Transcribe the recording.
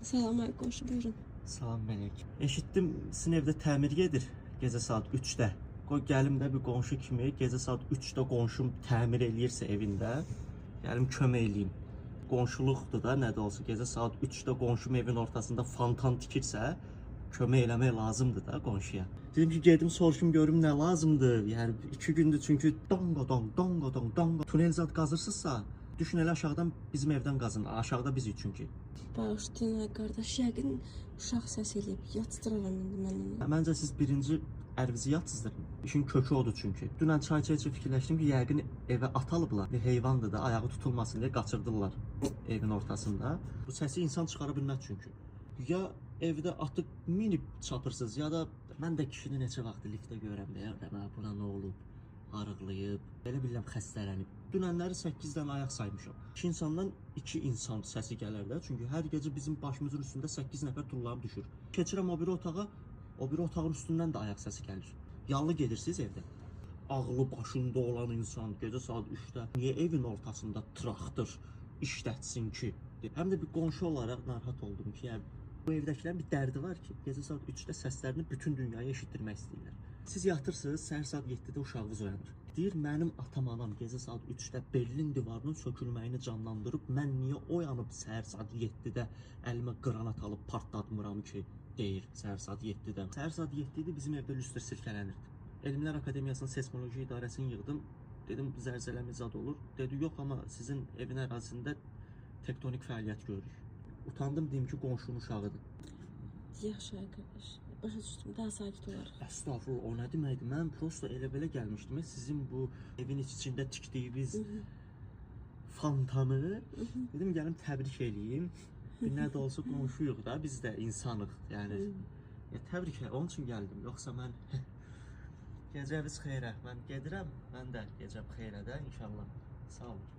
Salam qonşu, buyurun. Salam Melek. Eşitdim sizin evdə təmir gedir gecə saat 3-də. Qoy gəlim də bir qonşu kimi gecə saat 3-də qonşum təmir eləyirsə evində, gəlim kömək eləyim. Qonşuluqdur da, nə də olsa gecə saat 3-də qonşum evin ortasında fontan tikirsə, kömək eləmək lazımdır da qonşuya. Dedim ki, gedim soruşum görüm nə lazımdır. Yəni 2 gündür çünki donqo tunel zad qazırsınızsa, düşün elə aşağıdan bizim evdən qazın. Aşağıda bizik çünki. Bağışlayın qardaş, yəqin uşaq səs eləyib, yatsıdıraram indi mən onu. Məncə siz birinci ərvizi yatsızdırın. İşin kökü odur çünki. Dünən çay içə-içə fikirləşdim ki, yəqin evə at alıblar. Bir heyvandır da, ayağı tutulmasın deyə qaçırdılar evin ortasında. Bu səsi insan çıxara bilməz çünki. Ya evdə atı minib çapırsınız, ya da mən də kişini neçə vaxt liftdə görəm deyə, buna nə olub, arıqlayıb, belə bilirəm xəstələnib. Dünənləri 8 dənə ayaq saymışam. 2 insandan 2 insan səsi gələr də, çünki hər gecə bizim başımızın üstündə 8 nəfər tullanıb düşür. Keçirəm o biri otağa, o biri otağın üstündən də ayaq səsi gəlir. Yallı gedirsiniz evdə. Ağlı başında olan insan gecə saat 3-də niyə evin ortasında traktor işlətsin ki? Həm də bir qonşu olaraq narahat oldum ki, yəni bu evdəkilərin bir dərdi var ki, gecə saat 3-də səslərini bütün dünyaya eşitdirmək istəyirlər. Siz yatırsınız, səhər saat 7-də uşağınız oyanır. Deyir, mənim atam anam gecə saat 3-də Berlin divarının sökülməyini canlandırıb, mən niyə oyanıb səhər saat 7-də əlimə qranat alıb partlatmıram ki, deyir səhər saat 7-də. Səhər saat 7-də bizim evdə lüstr sirkələnirdi. Elmlər Akademiyasının seismoloji idarəsini yığdım. Dedim, zəlzələmi zad olur. Dedi, yox, amma sizin evin ərazisində tektonik fəaliyyət görürük. Utandım, deyim ki, qonşunun uşağıdır. Yaxşı qardaş, başa düşdüm, daha sakit olarıq. Əstağfurullah, o nə deməkdir? Mən prosto elə belə gəlmişdim. Sizin bu evin içində tikdiyiniz fontanı dedim, gəlim təbrik eləyim. Bir nə də olsa qonşuyuq da, biz də insanıq. Yəni təbrik elə, onun üçün gəldim. Yoxsa mən gecəniz xeyrə. Mən gedirəm, mən də gecəm xeyrə də inşallah. Sağ olun.